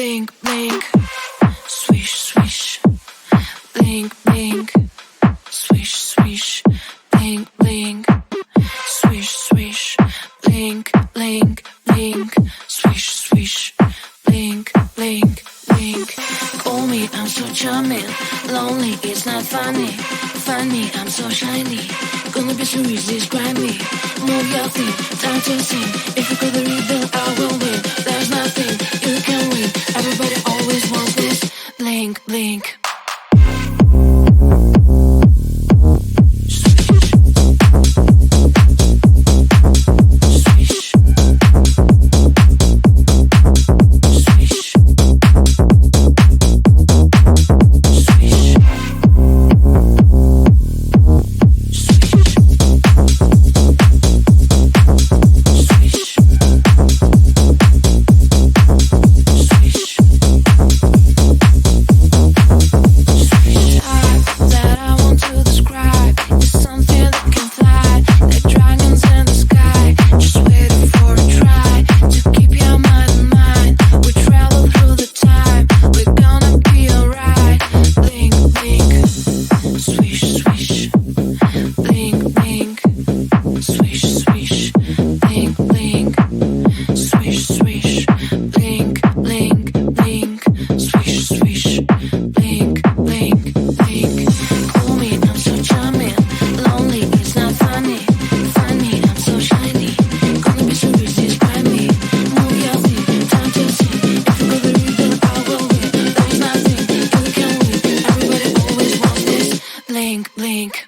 blink, blink, swish, swish, blink, blink, swish, swish, blink, blink, swish, swish, blink, blink, blink, swish, swish, blink, blink, blink. Call me, I'm so charming. Lonely, it's not funny. Funny, I'm so shiny. Gonna be so easy, describe me. Move your thing, time to sing. If you play the rhythm, I will win. There's nothing you can win. Everybody always wants this. Blink, blink. Blink, blink.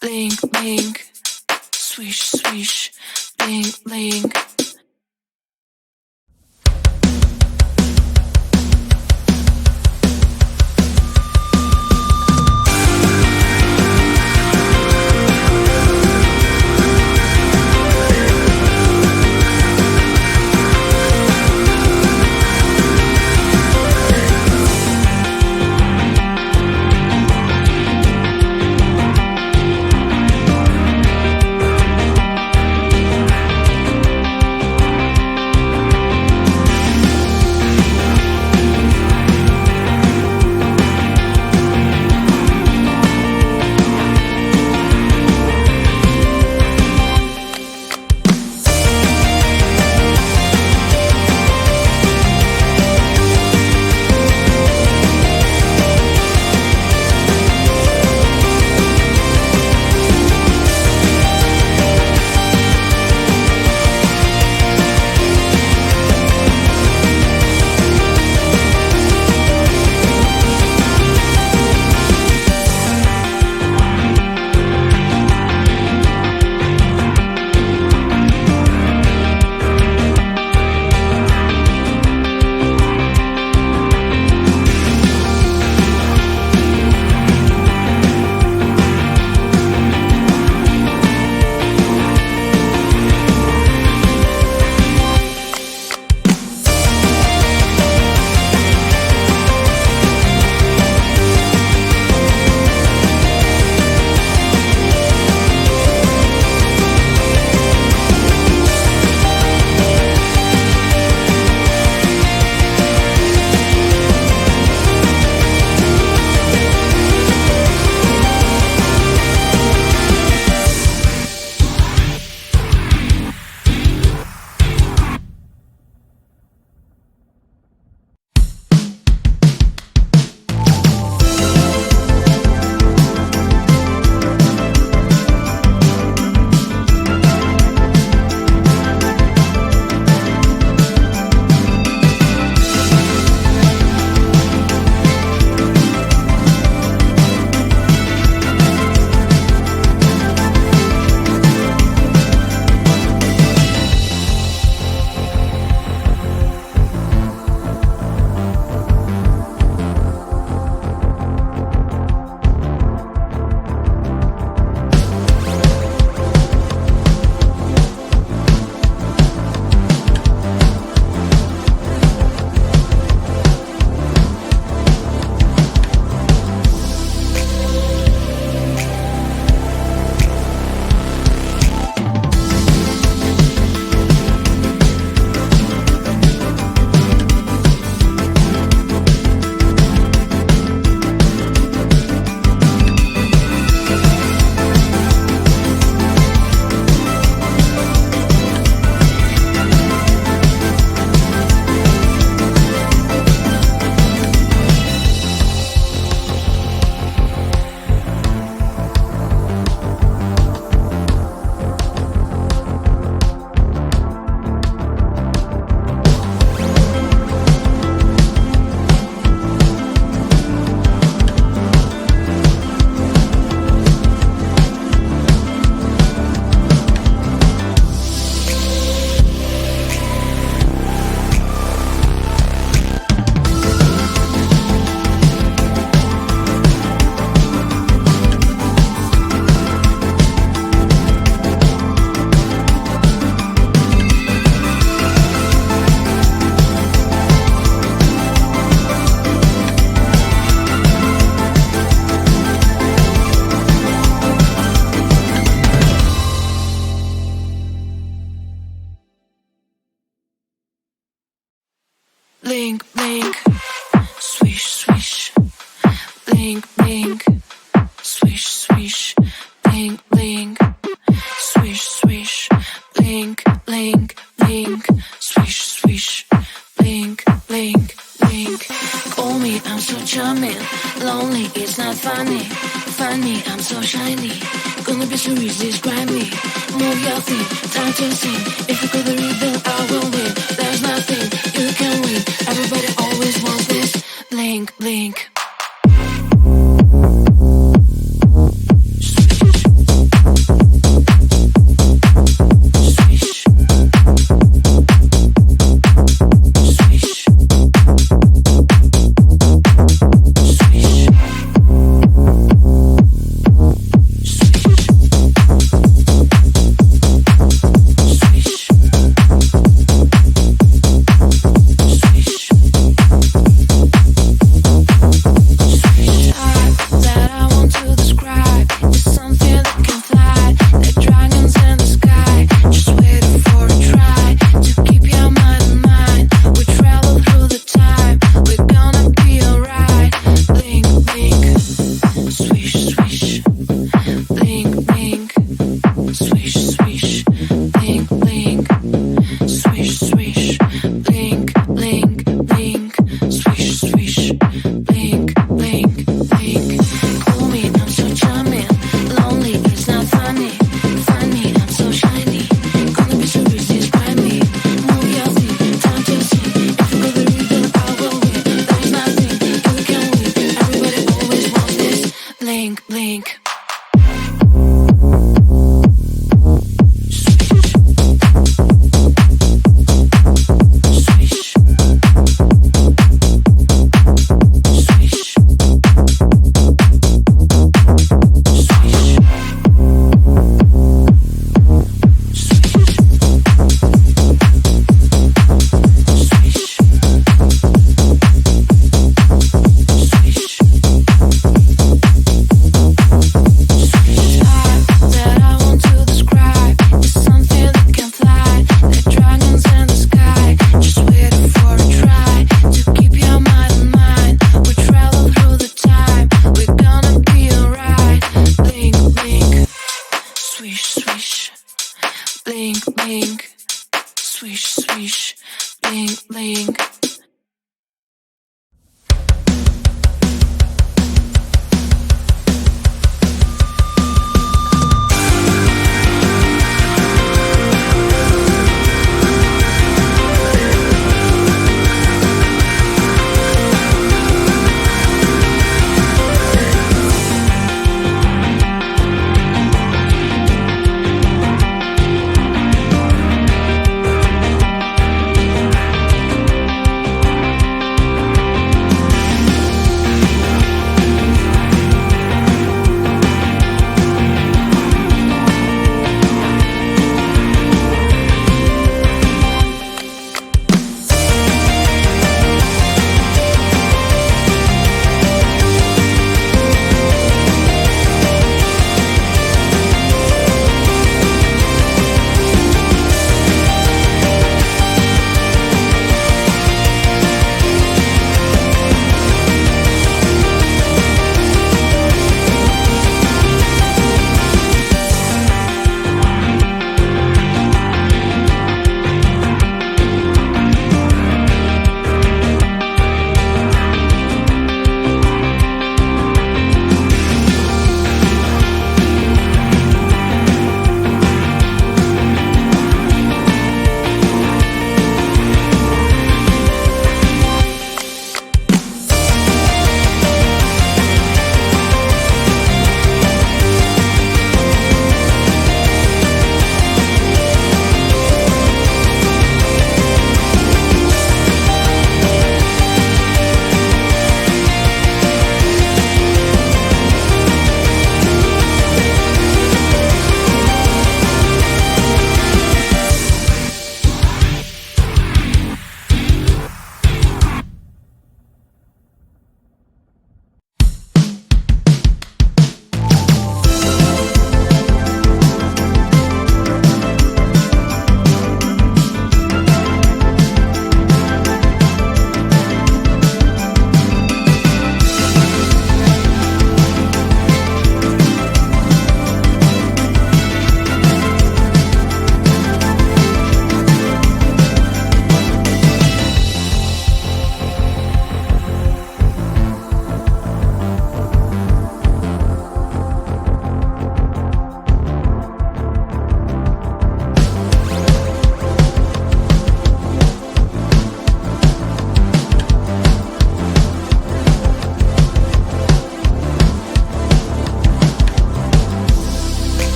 Blink, blink, swish, swish, blink, blink. blink, blink, swish, swish, blink, blink, swish, swish, blink, blink, swish, swish, blink, blink, blink, swish, swish, blink, blink, blink. Call me, I'm so charming. Lonely, it's not funny. Funny, I'm so shiny. Gonna be so easy, describe me. Move your feet, time to sing. If you go the rhythm, I will win. There's nothing you can win. Everybody always wants this. Blink, blink.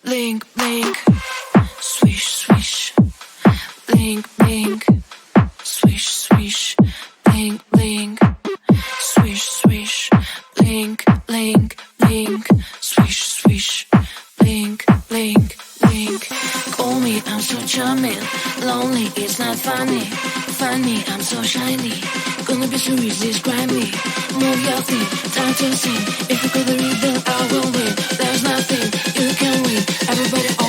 blink, blink, swish, swish, blink, blink, swish, swish, blink, blink, swish, swish, blink, blink, blink, swish, swish, blink, blink, blink. Call me, I'm so charming. Lonely, it's not funny. Funny, I'm so shiny. Gonna be so easy, describe me. Move your feet, time to sing. If you go the rhythm, I will win. There's nothing you can win. Everybody